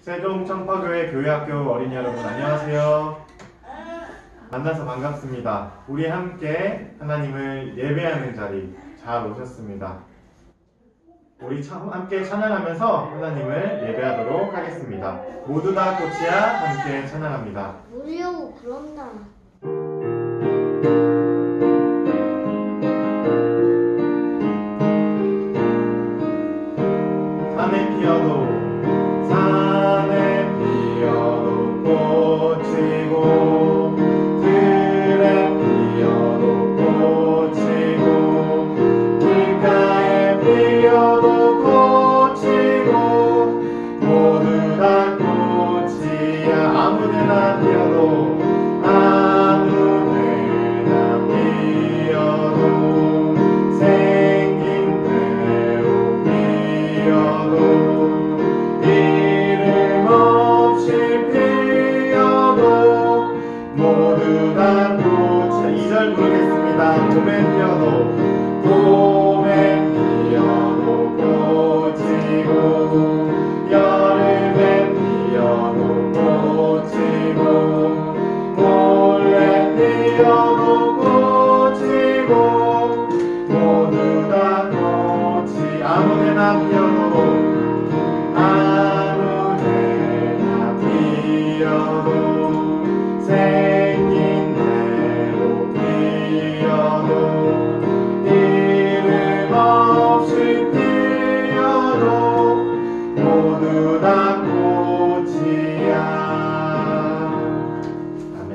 세종 청파교회 교회학교 어린이 여러분 안녕하세요. 만나서 반갑습니다. 우리 함께 하나님을 예배하는 자리 잘 오셨습니다. 우리 함께 찬양하면서 하나님을 예배하도록 하겠습니다. 모두 다 고치야 함께 찬양합니다. 울려고 그런다. 산에 피어도 꽃이고 들에 피어도 꽃이고 길가에 피어도 꽃이고 모두 다 꽃이야. 아무데나 피어도 아무데나 피어도 생긴 대로 피어도 이름 없이 피어도 모두 다 꽃이야. 2절 부르겠습니다. 봄에 피어도 꽃이고 여름에 피어도 꽃이고 몰래 피어도 꽃이고 모두 다 꽃이 아무데나 피어도 아무데나 피어도 생긴 대로 피어도 이름 없이 피어도 모두 다 꽃이야. 아멘.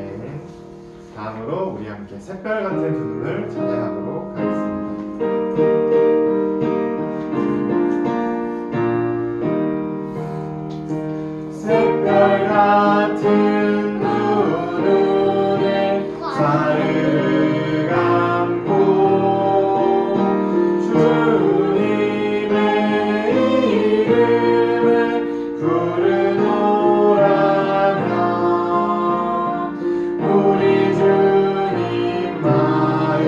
다음으로 우리 함께 샛별 같은 두 눈을 찬양하도록 하겠습니다. 샛별 같은 두 눈을 사르르 감고 주님의 이름을 부르노라면 우리 주님 마음에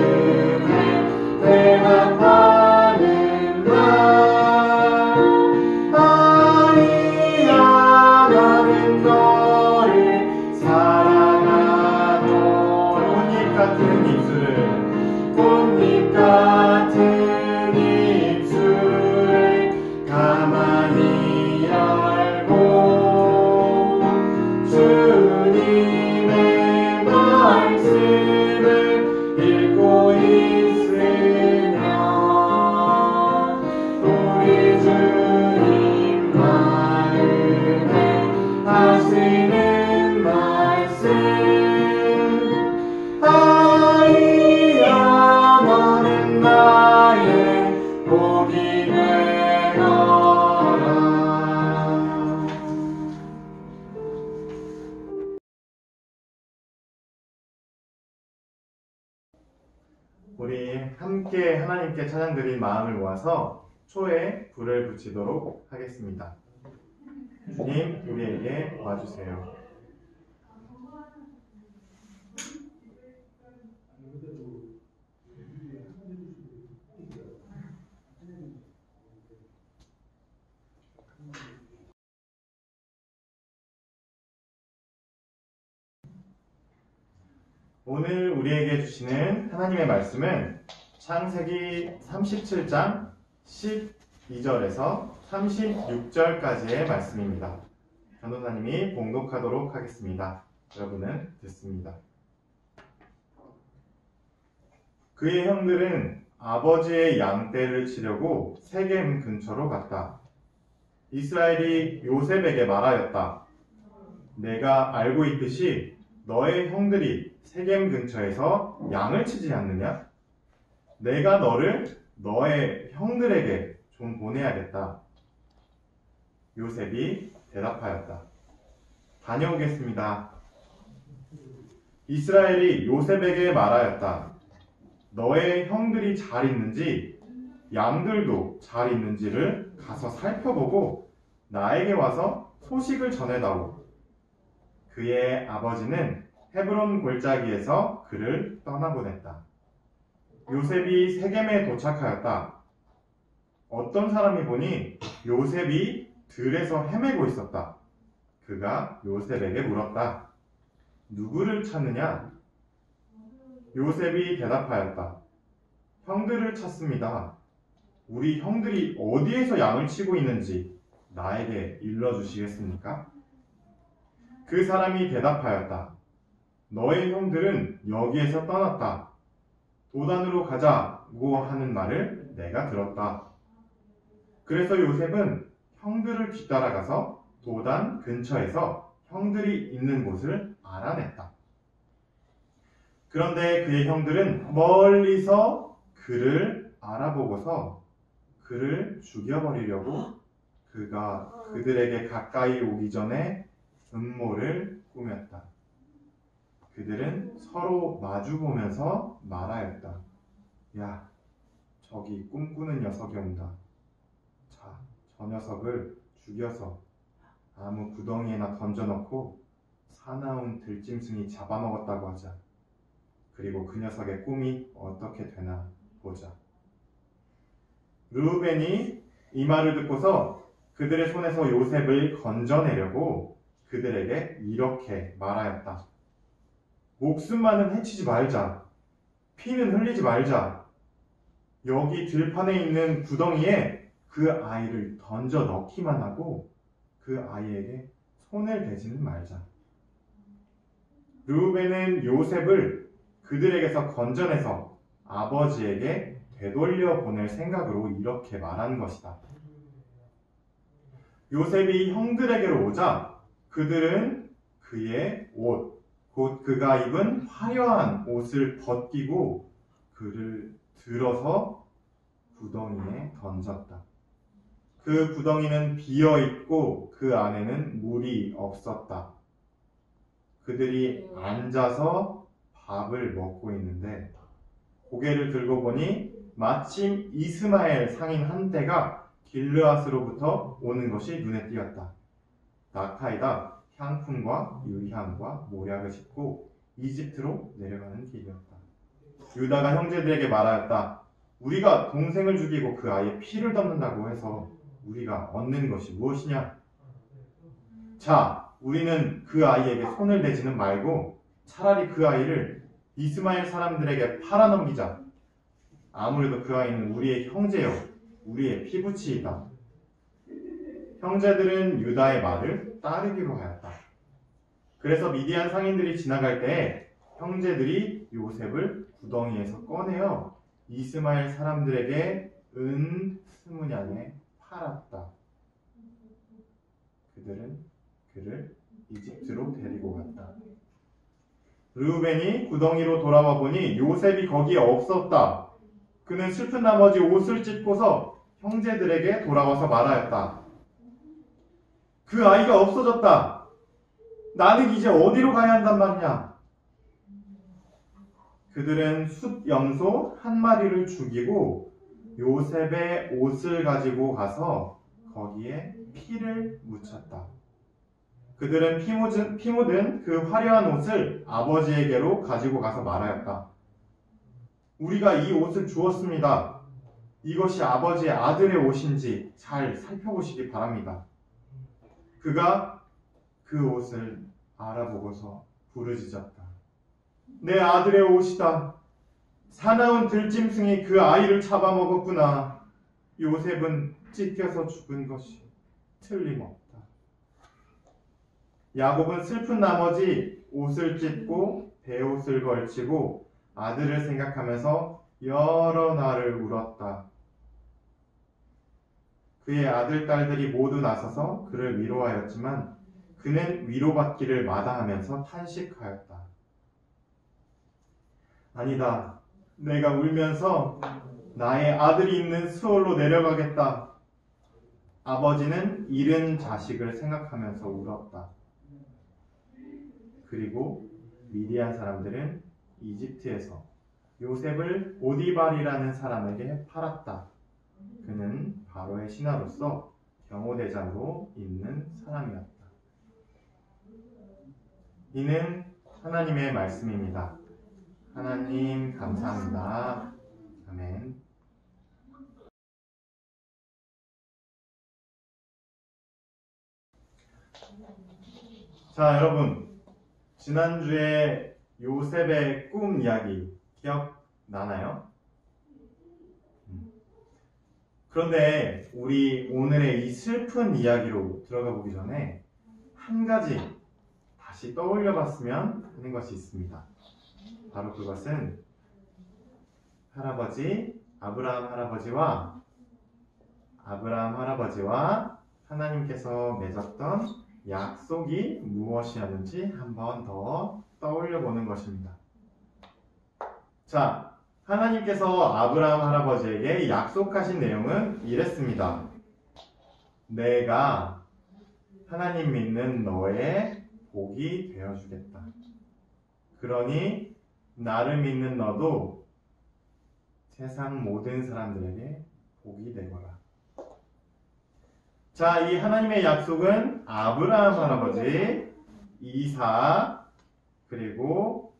대답하는 말 아니야 나는 너를 사랑하노라. 꽃잎 같은 입술을 꽃잎 같은 입술을 가만히 열고 주님의 말씀을 읽고 있으면 우리 주님 마음에 하시는 말씀 아이야 너는 나의 복이 되어라. 우리 함께 하나님께 찬양드린 마음을 모아서 초에 불을 붙이도록 하겠습니다. 주님 우리에게 도와주세요. 오늘 우리에게 주시는 하나님의 말씀은 창세기 37장 12절에서 36절까지의 말씀입니다. 전도사님이 봉독하도록 하겠습니다. 여러분은 듣습니다. 그의 형들은 아버지의 양떼를 치려고 세겜 근처로 갔다. 이스라엘이 요셉에게 말하였다. 내가 알고 있듯이 너의 형들이 세겜 근처에서 양을 치지 않느냐? 내가 너를 너의 형들에게 좀 보내야겠다. 요셉이 대답하였다. 다녀오겠습니다. 이스라엘이 요셉에게 말하였다. 너의 형들이 잘 있는지 양들도 잘 있는지를 가서 살펴보고 나에게 와서 소식을 전해다오. 그의 아버지는 헤브론 골짜기에서 그를 떠나보냈다. 요셉이 세겜에 도착하였다. 어떤 사람이 보니 요셉이 들에서 헤매고 있었다. 그가 요셉에게 물었다. 누구를 찾느냐? 요셉이 대답하였다. 형들을 찾습니다. 우리 형들이 어디에서 양을 치고 있는지 나에게 일러주시겠습니까? 그 사람이 대답하였다. 너의 형들은 여기에서 떠났다. 도단으로 가자고 하는 말을 내가 들었다. 그래서 요셉은 형들을 뒤따라가서 도단 근처에서 형들이 있는 곳을 알아냈다. 그런데 그의 형들은 멀리서 그를 알아보고서 그를 죽여버리려고 그가 그들에게 가까이 오기 전에 음모를 꾸몄다. 그들은 서로 마주보면서 말하였다. 야, 저기 꿈꾸는 녀석이 온다. 자, 저 녀석을 죽여서 아무 구덩이에나 던져넣고 사나운 들짐승이 잡아먹었다고 하자. 그리고 그 녀석의 꿈이 어떻게 되나 보자. 르우벤이 이 말을 듣고서 그들의 손에서 요셉을 건져내려고 그들에게 이렇게 말하였다. 목숨만은 해치지 말자. 피는 흘리지 말자. 여기 들판에 있는 구덩이에 그 아이를 던져 넣기만 하고 그 아이에게 손을 대지는 말자. 르우벤은 요셉을 그들에게서 건져내서 아버지에게 되돌려 보낼 생각으로 이렇게 말한 것이다. 요셉이 형들에게로 오자 그들은 그의 옷, 곧 그가 입은 화려한 옷을 벗기고 그를 들어서 구덩이에 던졌다. 그 구덩이는 비어있고 그 안에는 물이 없었다. 그들이 앉아서 밥을 먹고 있는데 고개를 들고 보니 마침 이스마엘 상인 한때가 길르앗으로부터 오는 것이 눈에 띄었다. 낙타에다 향품과 유향과 모략을 싣고 이집트로 내려가는 길이었다. 유다가 형제들에게 말하였다. 우리가 동생을 죽이고 그 아이의 피를 덮는다고 해서 우리가 얻는 것이 무엇이냐? 자, 우리는 그 아이에게 손을 대지는 말고 차라리 그 아이를 이스마엘 사람들에게 팔아넘기자. 아무래도 그 아이는 우리의 형제요, 우리의 피부치이다. 형제들은 유다의 말을 따르기로 하였다. 그래서 미디안 상인들이 지나갈 때에 형제들이 요셉을 구덩이에서 꺼내어 이스마엘 사람들에게 은 20냥에 팔았다. 그들은 그를 이집트로 데리고 갔다. 르우벤이 구덩이로 돌아와 보니 요셉이 거기에 없었다. 그는 슬픈 나머지 옷을 찢고서 형제들에게 돌아와서 말하였다. 그 아이가 없어졌다. 나는 이제 어디로 가야 한단 말이냐? 그들은 숫염소 한 마리를 죽이고 요셉의 옷을 가지고 가서 거기에 피를 묻혔다. 그들은 피 묻은 그 화려한 옷을 아버지에게로 가지고 가서 말하였다. 우리가 이 옷을 주었습니다. 이것이 아버지의 아들의 옷인지 잘 살펴보시기 바랍니다. 그가 그 옷을 알아보고서 부르짖었다. 내 아들의 옷이다. 사나운 들짐승이 그 아이를 잡아먹었구나. 요셉은 찢겨서 죽은 것이 틀림없다. 야곱은 슬픈 나머지 옷을 찢고 베옷을 걸치고 아들을 생각하면서 여러 날을 울었다. 그의 아들, 딸들이 모두 나서서 그를 위로하였지만 그는 위로받기를 마다하면서 탄식하였다. 아니다. 내가 울면서 나의 아들이 있는 수월로 내려가겠다. 아버지는 잃은 자식을 생각하면서 울었다. 그리고 미디안 사람들은 이집트에서 요셉을 보디발이라는 사람에게 팔았다. 그는 바로의 신하로서 경호대장으로 있는 사람이었다. 이는 하나님의 말씀입니다. 하나님 감사합니다. 아멘. 자, 여러분, 지난주에 요셉의 꿈 이야기 기억나나요? 그런데 우리 오늘의 이 슬픈 이야기로 들어가 보기 전에 한 가지 다시 떠올려 봤으면 하는 것이 있습니다. 바로 그것은 아브라함 할아버지와 하나님께서 맺었던 약속이 무엇이었는지 한 번 더 떠올려 보는 것입니다. 자, 하나님께서 아브라함 할아버지에게 약속하신 내용은 이랬습니다. 내가 하나님 믿는 너의 복이 되어주겠다. 그러니 나를 믿는 너도 세상 모든 사람들에게 복이 되거라. 자, 이 하나님의 약속은 아브라함 할아버지, 이삭, 그리고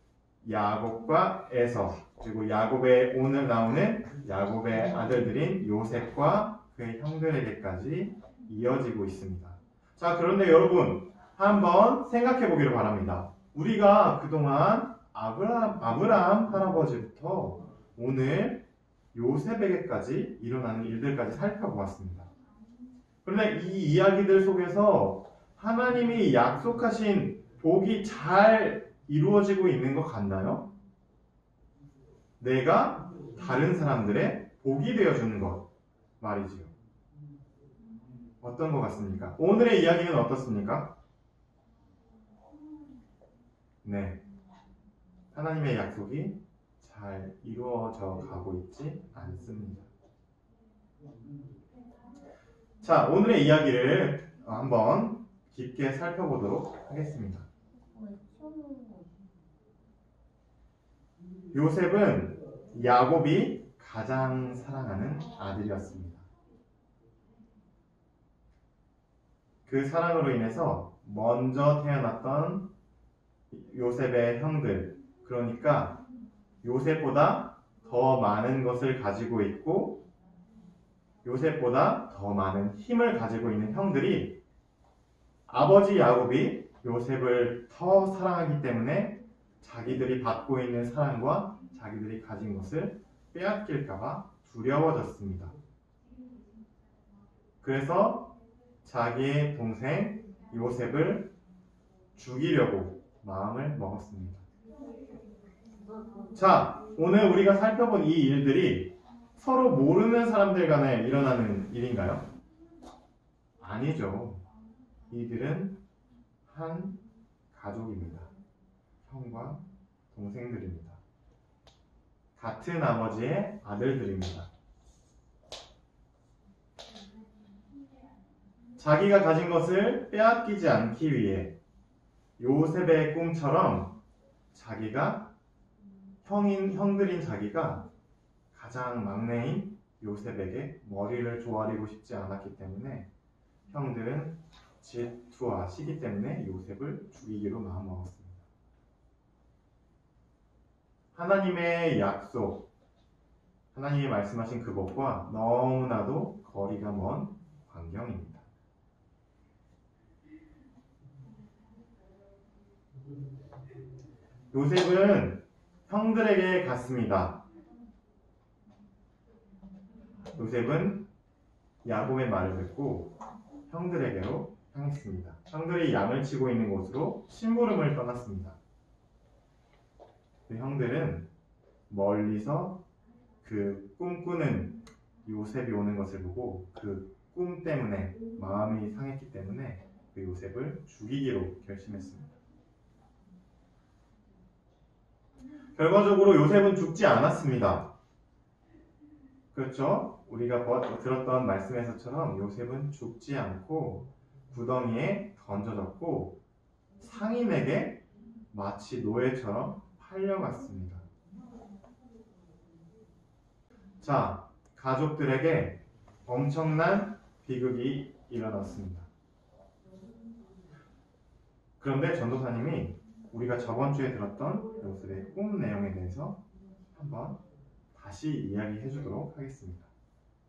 야곱과 에서, 그리고 야곱의 오늘 나오는 야곱의 아들들인 요셉과 그의 형들에게까지 이어지고 있습니다. 자, 그런데 여러분 한번 생각해 보기를 바랍니다. 우리가 그동안 아브라함 할아버지부터 오늘 요셉에게까지 일어나는 일들까지 살펴보았습니다. 그런데 이 이야기들 속에서 하나님이 약속하신 복이 잘 이루어지고 있는 것 같나요? 내가 다른 사람들의 복이 되어주는 것 말이지요. 어떤 것 같습니까? 오늘의 이야기는 어떻습니까? 네, 하나님의 약속이 잘 이루어져 가고 있지 않습니다. 자, 오늘의 이야기를 한번 깊게 살펴보도록 하겠습니다. 요셉은 야곱이 가장 사랑하는 아들이었습니다. 그 사랑으로 인해서 먼저 태어났던 요셉의 형들, 그러니까 요셉보다 더 많은 것을 가지고 있고 요셉보다 더 많은 힘을 가지고 있는 형들이 아버지 야곱이 요셉을 더 사랑하기 때문에 자기들이 받고 있는 사랑과 자기들이 가진 것을 빼앗길까봐 두려워졌습니다. 그래서 자기의 동생 요셉을 죽이려고 마음을 먹었습니다. 자, 오늘 우리가 살펴본 이 일들이 서로 모르는 사람들 간에 일어나는 일인가요? 아니죠. 이들은 한 가족입니다. 형과 동생들입니다. 같은 아버지의 아들들입니다. 자기가 가진 것을 빼앗기지 않기 위해 요셉의 꿈처럼 자기가 형들인 자기가 가장 막내인 요셉에게 머리를 조아리고 싶지 않았기 때문에 형들은 질투와 시기 때문에 요셉을 죽이기로 마음먹었습니다. 하나님의 약속, 하나님이 말씀하신 그것과 너무나도 거리가 먼 광경입니다. 요셉은 형들에게 갔습니다. 요셉은 야곱의 말을 듣고 형들에게로 향했습니다. 형들이 양을 치고 있는 곳으로 심부름을 떠났습니다. 그 형들은 멀리서 그 꿈꾸는 요셉이 오는 것을 보고 그 꿈 때문에 마음이 상했기 때문에 그 요셉을 죽이기로 결심했습니다. 결과적으로 요셉은 죽지 않았습니다. 그렇죠? 우리가 들었던 말씀에서처럼 요셉은 죽지 않고 구덩이에 던져졌고 상인에게 마치 노예처럼 팔려갔습니다. 자, 가족들에게 엄청난 비극이 일어났습니다. 그런데 전도사님이 우리가 저번 주에 들었던 요셉의 꿈 내용에 대해서 한번 다시 이야기해 주도록 하겠습니다.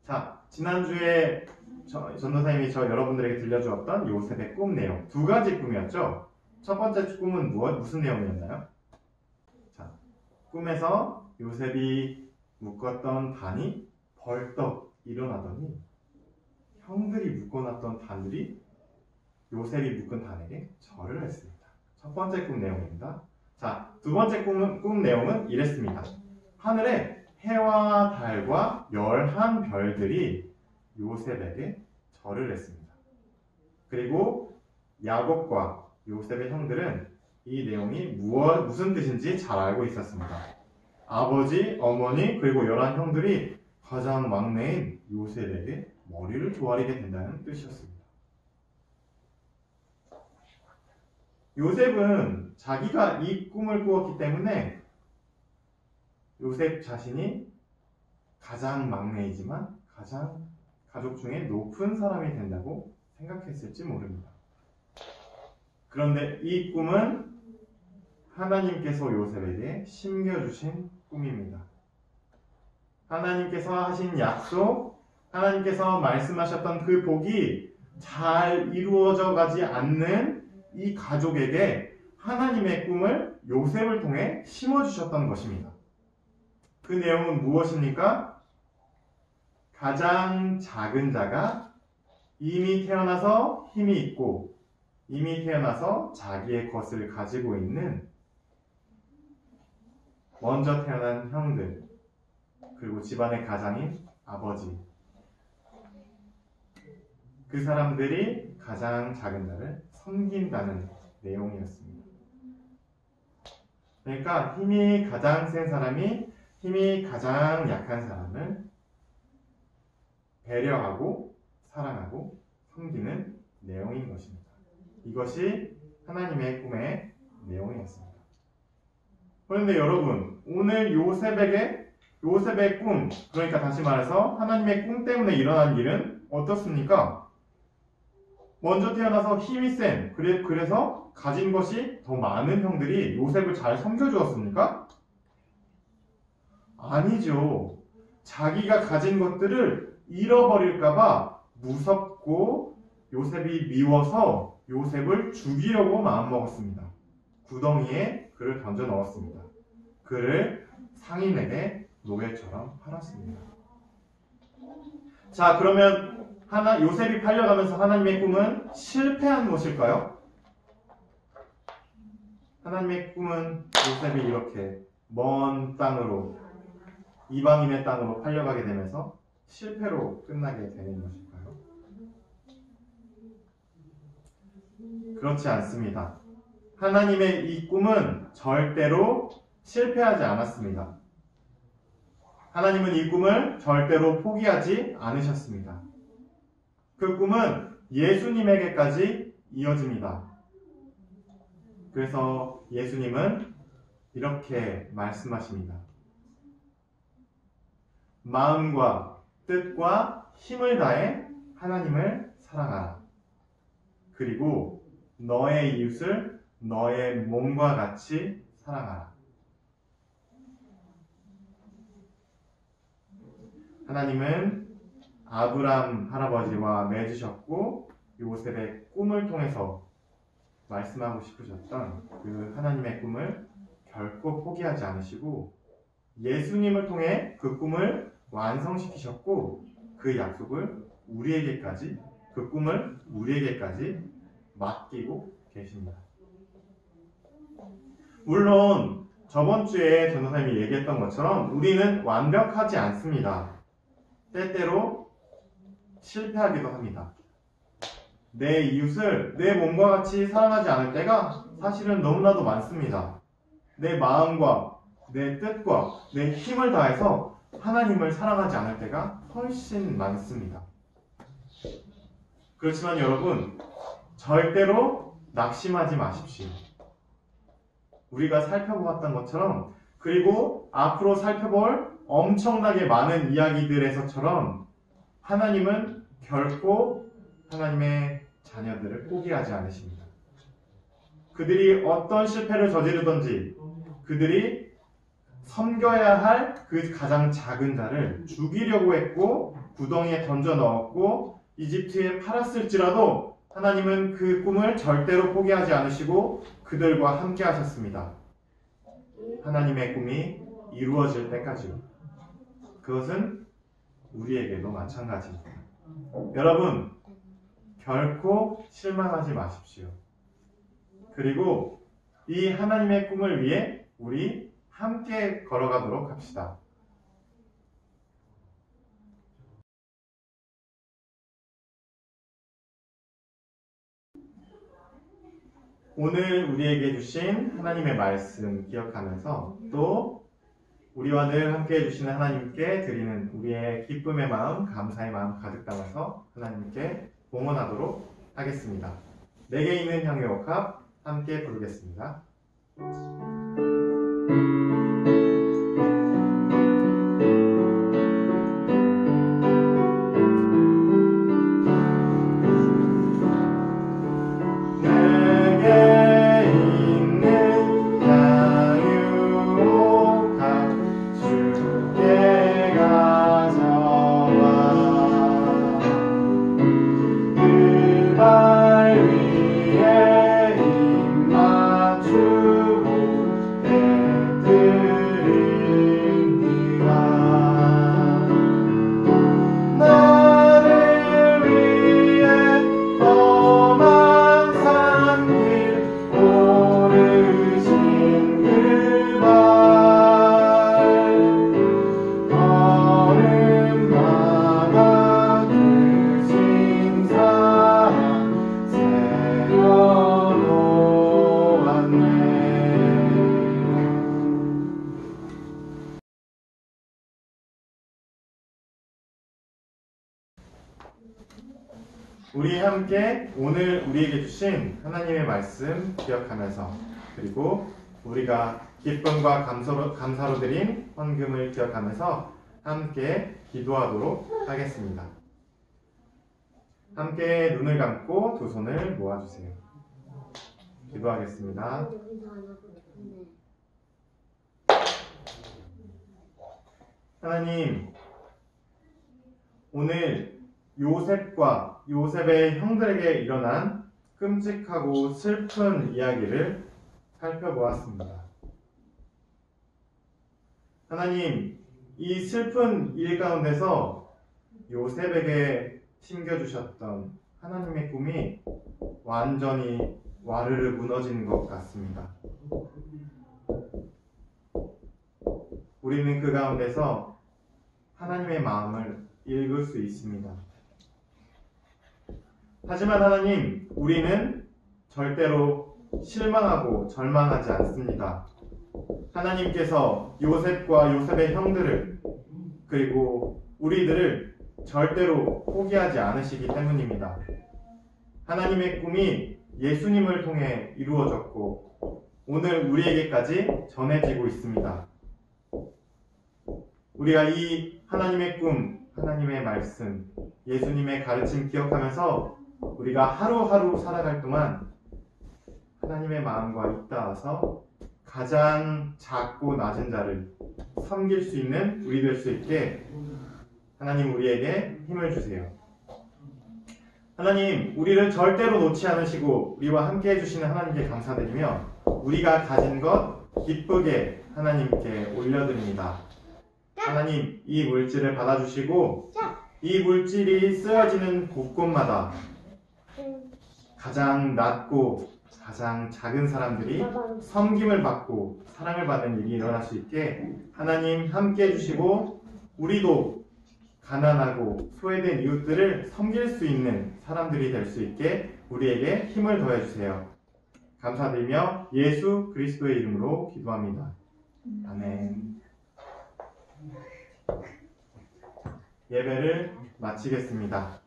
자, 지난주에 전도사님이 여러분들에게 들려주었던 요셉의 꿈 내용 두 가지 꿈이었죠. 첫 번째 꿈은 무슨 내용이었나요? 자, 꿈에서 요셉이 묶었던 단이 벌떡 일어나더니 형들이 묶어놨던 단들이 요셉이 묶은 단에게 절을 했습니다. 첫 번째 꿈 내용입니다. 자, 두 번째 꿈 내용은 이랬습니다. 하늘에 해와 달과 11별들이 요셉에게 절을 했습니다. 그리고 야곱과 요셉의 형들은 이 내용이 무슨 뜻인지 잘 알고 있었습니다. 아버지, 어머니, 그리고 11형들이 가장 막내인 요셉에게 머리를 조아리게 된다는 뜻이었습니다. 요셉은 자기가 이 꿈을 꾸었기 때문에 요셉 자신이 가장 막내이지만 가장 가족 중에 높은 사람이 된다고 생각했을지 모릅니다. 그런데 이 꿈은 하나님께서 요셉에게 심겨주신 꿈입니다. 하나님께서 하신 약속, 하나님께서 말씀하셨던 그 복이 잘 이루어져 가지 않는 이 가족에게 하나님의 꿈을 요셉을 통해 심어주셨던 것입니다. 그 내용은 무엇입니까? 가장 작은 자가 이미 태어나서 힘이 있고 이미 태어나서 자기의 것을 가지고 있는 먼저 태어난 형들, 그리고 집안의 가장인 아버지, 그 사람들이 가장 작은 자를 섬긴다는 내용이었습니다. 그러니까 힘이 가장 센 사람이 힘이 가장 약한 사람을 배려하고 사랑하고 섬기는 내용인 것입니다. 이것이 하나님의 꿈의 내용이었습니다. 그런데 여러분, 오늘 요셉의 꿈, 그러니까 다시 말해서 하나님의 꿈 때문에 일어난 일은 어떻습니까? 먼저 태어나서 힘이 센, 그래서 가진 것이 더 많은 형들이 요셉을 잘 섬겨주었습니까? 아니죠. 자기가 가진 것들을 잃어버릴까봐 무섭고 요셉이 미워서 요셉을 죽이려고 마음먹었습니다. 구덩이에 그를 던져 넣었습니다. 그를 상인에게 노예처럼 팔았습니다. 자, 그러면 요셉이 팔려가면서 하나님의 꿈은 실패한 것일까요? 하나님의 꿈은 요셉이 이렇게 먼 땅으로, 이방인의 땅으로 팔려가게 되면서 실패로 끝나게 되는 것일까요? 그렇지 않습니다. 하나님의 이 꿈은 절대로 실패하지 않았습니다. 하나님은 이 꿈을 절대로 포기하지 않으셨습니다. 그 꿈은 예수님에게까지 이어집니다. 그래서 예수님은 이렇게 말씀하십니다. 마음과 뜻과 힘을 다해 하나님을 사랑하라. 그리고 너의 이웃을 너의 몸과 같이 사랑하라. 하나님은 아브람 할아버지와 맺으셨고 요셉의 꿈을 통해서 말씀하고 싶으셨던 그 하나님의 꿈을 결코 포기하지 않으시고 예수님을 통해 그 꿈을 완성시키셨고 그 약속을 그 꿈을 우리에게까지 맡기고 계십니다. 물론 저번 주에 전도사님이 얘기했던 것처럼 우리는 완벽하지 않습니다. 때때로 실패하기도 합니다. 내 이웃을 내 몸과 같이 사랑하지 않을 때가 사실은 너무나도 많습니다. 내 마음과 내 뜻과 내 힘을 다해서 하나님을 사랑하지 않을 때가 훨씬 많습니다. 그렇지만 여러분, 절대로 낙심하지 마십시오. 우리가 살펴보았던 것처럼, 그리고 앞으로 살펴볼 엄청나게 많은 이야기들에서처럼 하나님은 결코 하나님의 자녀들을 포기하지 않으십니다. 그들이 어떤 실패를 저지르든지 그들이 섬겨야 할 그 가장 작은 자를 죽이려고 했고 구덩이에 던져 넣었고 이집트에 팔았을지라도 하나님은 그 꿈을 절대로 포기하지 않으시고 그들과 함께 하셨습니다. 하나님의 꿈이 이루어질 때까지요. 그것은 우리에게도 마찬가지입니다. 여러분, 결코 실망하지 마십시오. 그리고 이 하나님의 꿈을 위해 우리 함께 걸어가도록 합시다. 오늘 우리에게 주신 하나님의 말씀 기억하면서 또 우리와 늘 함께 해주시는 하나님께 드리는 우리의 기쁨의 마음, 감사의 마음 가득 담아서 하나님께 봉헌하도록 하겠습니다. 내게 있는 향유 옥합 함께 부르겠습니다. 우리 함께 오늘 우리에게 주신 하나님의 말씀 기억하면서 그리고 우리가 기쁨과 감사로 드린 헌금을 기억하면서 함께 기도하도록 하겠습니다. 함께 눈을 감고 두 손을 모아주세요. 기도하겠습니다. 하나님, 오늘 요셉과 요셉의 형들에게 일어난 끔찍하고 슬픈 이야기를 살펴보았습니다. 하나님, 이 슬픈 일 가운데서 요셉에게 심겨주셨던 하나님의 꿈이 완전히 와르르 무너진 것 같습니다. 우리는 그 가운데서 하나님의 마음을 읽을 수 있습니다. 하지만 하나님, 우리는 절대로 실망하고 절망하지 않습니다. 하나님께서 요셉과 요셉의 형들을 그리고 우리들을 절대로 포기하지 않으시기 때문입니다. 하나님의 꿈이 예수님을 통해 이루어졌고 오늘 우리에게까지 전해지고 있습니다. 우리가 이 하나님의 꿈, 하나님의 말씀, 예수님의 가르침 기억하면서 우리가 하루하루 살아갈 동안 하나님의 마음과 잇닿아서 가장 작고 낮은 자를 섬길 수 있는 우리 될 수 있게 하나님 우리에게 힘을 주세요. 하나님, 우리를 절대로 놓지 않으시고 우리와 함께 해주시는 하나님께 감사드리며 우리가 가진 것 기쁘게 하나님께 올려드립니다. 하나님, 이 물질을 받아주시고 이 물질이 쓰여지는 곳곳마다 가장 낮고 가장 작은 사람들이 섬김을 받고 사랑을 받는 일이 일어날 수 있게 하나님 함께 해주시고 우리도 가난하고 소외된 이웃들을 섬길 수 있는 사람들이 될 수 있게 우리에게 힘을 더해주세요. 감사드리며 예수 그리스도의 이름으로 기도합니다. 아멘. 예배를 마치겠습니다.